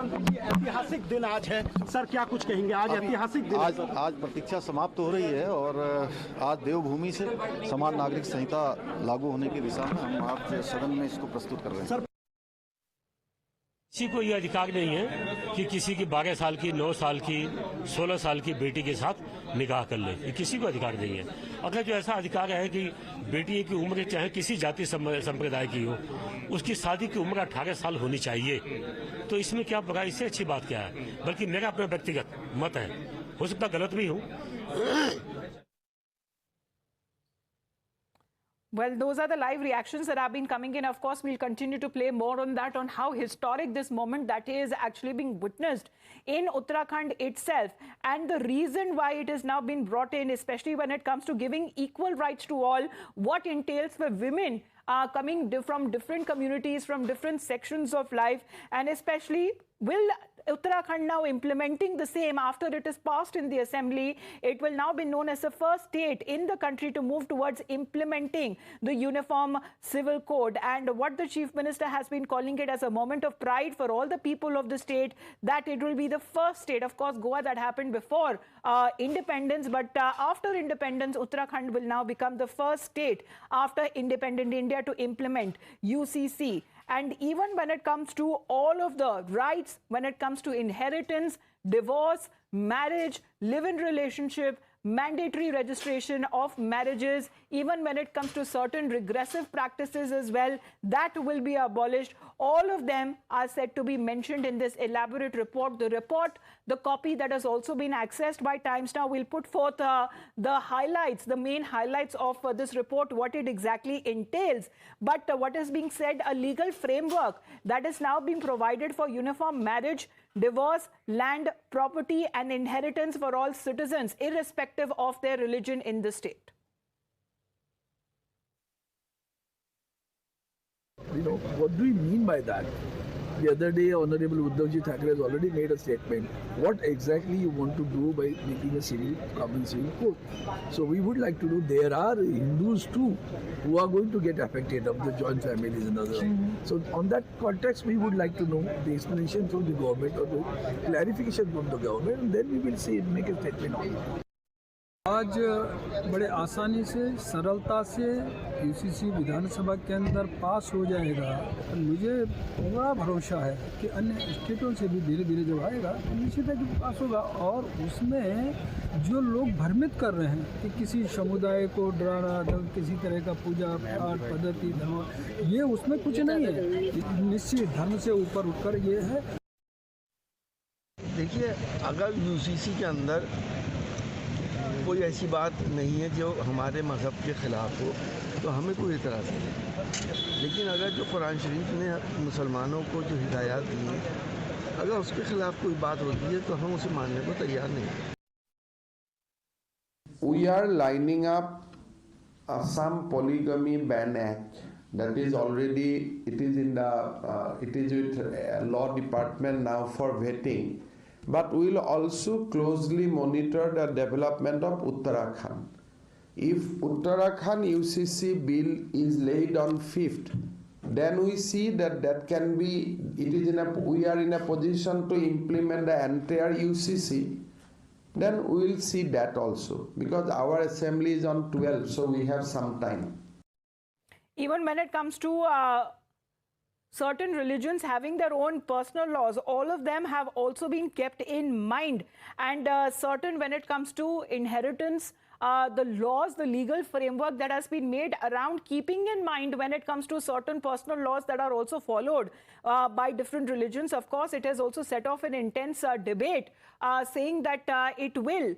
ऐतिहासिक दिन आज है सर, क्या कुछ कहेंगे? आज ऐतिहासिक दिन, आज प्रतीक्षा समाप्त हो रही है और आज देवभूमि से समान नागरिक संहिता लागू होने की दिशा में हम आज सदन में इसको प्रस्तुत कर रहे हैं। किसी को ये अधिकार नहीं है कि किसी की 12 साल की, 9 साल की, 16 साल की बेटी के साथ निकाह कर ले, ये किसी को अधिकार नहीं है। अगर जो ऐसा अधिकार है कि बेटी की उम्र चाहे किसी जाति संप्रदाय की हो, उसकी शादी की उम्र 18 साल होनी चाहिए, तो इसमें क्या बुरा, इससे अच्छी बात क्या है? बल्कि मेरा अपना व्यक्तिगत मत है, हो सकता गलत भी हूँ। Well, those are the live reactions that have been coming in. Of course, we'll continue to play more on that, on how historic this moment that is actually being witnessed in Uttarakhand itself, and the reason why it has now been brought in, especially when it comes to giving equal rights to all, what entails for women coming from different communities, from different sections of life, and especially will Uttarakhand now implementing the same after it is passed in the assembly. It will now be known as the first state in the country to move towards implementing the uniform civil code, and what the chief minister has been calling it as a moment of pride for all the people of the state, that it will be the first state. Of course, Goa, that happened before independence, but after independence, Uttarakhand will now become the first state after independent India to implement UCC. And even when it comes to all of the rights, when it comes to inheritance, divorce, marriage, live-in relationship, mandatory registration of marriages, even when it comes to certain regressive practices as well, that will be abolished. All of them are said to be mentioned in this elaborate report. The report, the copy that has also been accessed by Times Now, will put forth the highlights, the main highlights of this report, what it exactly entails. But what is being said, a legal framework that is now being provided for uniform marriage, divorce, land, property and inheritance for all citizens, irrespective of their religion in the state. You know, what do we mean by that? The other day, Honorable Uddhavji Thackeray has already made a statement. What exactly you want to do by making a common civil code? So we would like to do, there are Hindus too who are going to get affected of the joint families and others. So on that context, we would like to know the explanation from the government or the clarification from the government, and then we will see, make a statement on it. आज बड़े आसानी से, सरलता से UCC विधानसभा के अंदर पास हो जाएगा। मुझे पूरा भरोसा है कि अन्य स्टेटों से भी धीरे धीरे जब आएगा तो निश्चित है कि पास होगा। और उसमें जो लोग भ्रमित कर रहे हैं कि किसी समुदाय को डराना, किसी तरह का पूजा पाठ पद्धति धर्म, ये उसमें कुछ नहीं है। निश्चित धर्म से ऊपर उठकर ये है। देखिए, अगर यूसीसी के अंदर कोई ऐसी बात नहीं है जो हमारे मज़हब के ख़िलाफ़ हो, तो हमें कोई एतराज़ नहीं। लेकिन अगर जो कुरान शरीफ ने मुसलमानों को जो हिदायत दी है, अगर उसके ख़िलाफ़ कोई बात होती है तो हम उसे मानने को तैयार नहीं। We are lining up Assam Polygamy Ban Act that is already, it is with Law Department now for vetting. But we will also closely monitor the development of Uttarakhand. If Uttarakhand UCC bill is laid on 5th, then we see that can be, we are in a position to implement the entire UCC. Then we will see that also, because our assembly is on 12th, so we have some time. Even when it comes to certain religions having their own personal laws, all of them have also been kept in mind. And certain, when it comes to inheritance, the laws, the legal framework that has been made around keeping in mind when it comes to certain personal laws that are also followed by different religions. Of course, it has also set off an intense debate saying that it will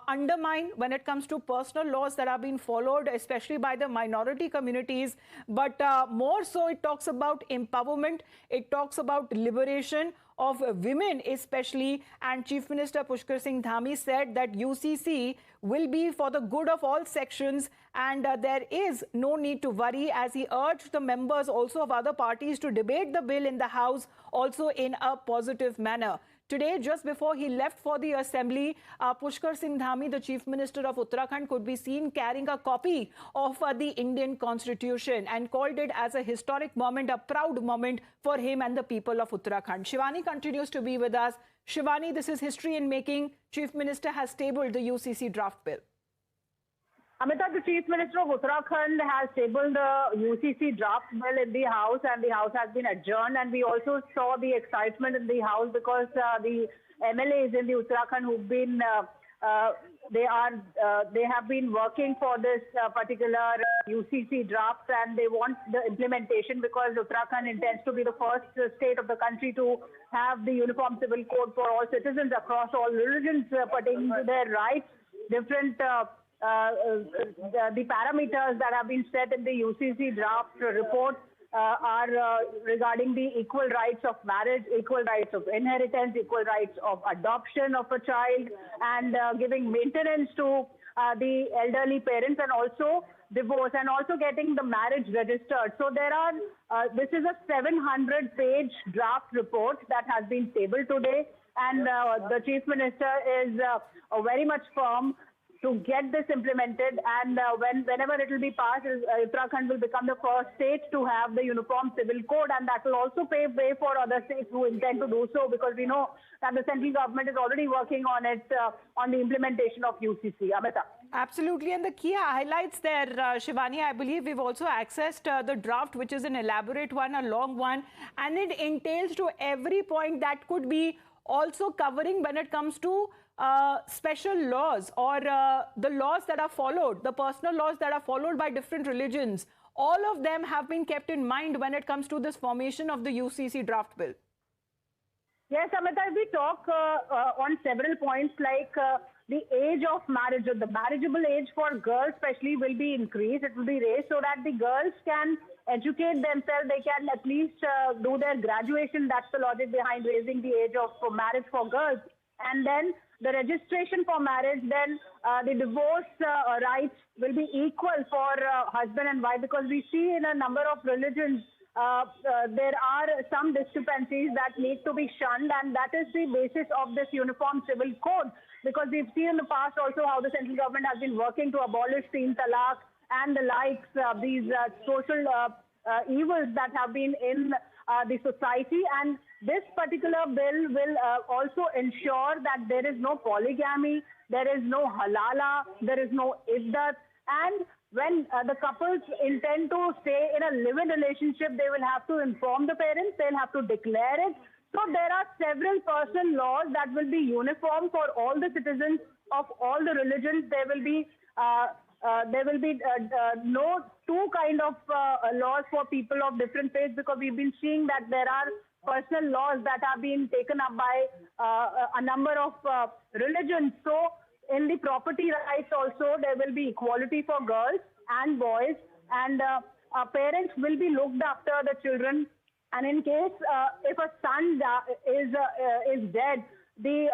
undermine when it comes to personal laws that are being followed, especially by the minority communities. But more so, it talks about empowerment, it talks about liberation of women especially. And Chief Minister Pushkar Singh Dhami said that UCC will be for the good of all sections and there is no need to worry, as he urged the members also of other parties to debate the bill in the House also in a positive manner. Today, just before he left for the assembly, Pushkar Singh Dhami, the Chief Minister of Uttarakhand, could be seen carrying a copy of the Indian Constitution and called it as a historic moment, a proud moment for him and the people of Uttarakhand. Shivani continues to be with us. Shivani, this is history in making. Chief Minister has tabled the UCC draft bill. Amitabh, the Chief Minister of Uttarakhand has tabled the UCC draft bill in the House, and the House has been adjourned. And we also saw the excitement in the House because the MLAs in the Uttarakhand who've been they have been working for this particular UCC draft, and they want the implementation because Uttarakhand intends to be the first state of the country to have the Uniform Civil Code for all citizens across all religions pertaining to their rights. Different the parameters that have been set in the UCC draft report are regarding the equal rights of marriage, equal rights of inheritance, equal rights of adoption of a child, and giving maintenance to the elderly parents, and also divorce, and also getting the marriage registered. So there are, this is a 700-page draft report that has been tabled today, and the Chief Minister is very much firm to get this implemented, and whenever it will be passed, Uttarakhand will become the first state to have the Uniform Civil Code, and that will also pave way for other states who intend to do so, because we know that the central government is already working on it, on the implementation of UCC. Amita. Absolutely, and the key highlights there, Shivani, I believe we've also accessed the draft, which is an elaborate one, a long one, and it entails to every point that could be also covering when it comes to special laws or the laws that are followed, the personal laws that are followed by different religions. All of them have been kept in mind when it comes to this formation of the UCC draft bill. Yes, Amita, we talk on several points like the age of marriage, or the marriageable age for girls especially, will be increased. It will be raised so that the girls can educate themselves. They can at least do their graduation. That's the logic behind raising the age of marriage for girls. And then the registration for marriage, then the divorce rights will be equal for husband and wife, because we see in a number of religions there are some discrepancies that need to be shunned, and that is the basis of this Uniform Civil Code, because we've seen in the past also how the central government has been working to abolish teen talaq and the likes, these social evils that have been in the society. And this particular bill will also ensure that there is no polygamy, there is no halala, there is no iddat, and when the couples intend to stay in a live-in relationship, they will have to inform the parents, they'll have to declare it. So there are several personal laws that will be uniform for all the citizens of all the religions. There will be no two kind of laws for people of different faiths, because we've been seeing that there are personal laws that are being taken up by a number of religions. So in the property rights also, there will be equality for girls and boys, and parents will be looked after the children. And in case if a son is dead, the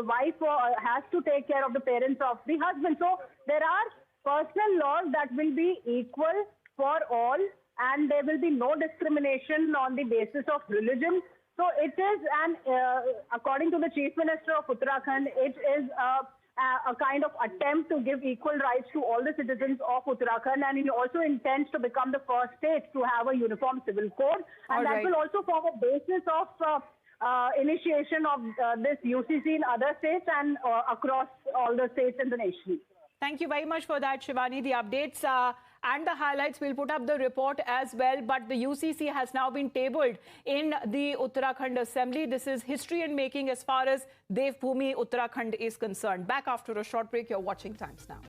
wife has to take care of the parents of the husband. So there are personal laws that will be equal for all, and there will be no discrimination on the basis of religion. So it is, and according to the Chief Minister of Uttarakhand, it is a kind of attempt to give equal rights to all the citizens of Uttarakhand, and it also intends to become the first state to have a Uniform Civil Code, and that will also form a basis of initiation of this UCC in other states and across all the states in the nation. Thank you very much for that, Shivani. The updates and the highlights, we'll put up the report as well. But the UCC has now been tabled in the Uttarakhand Assembly. This is history in making as far as Devbhoomi Uttarakhand is concerned. Back after a short break, you're watching Times Now.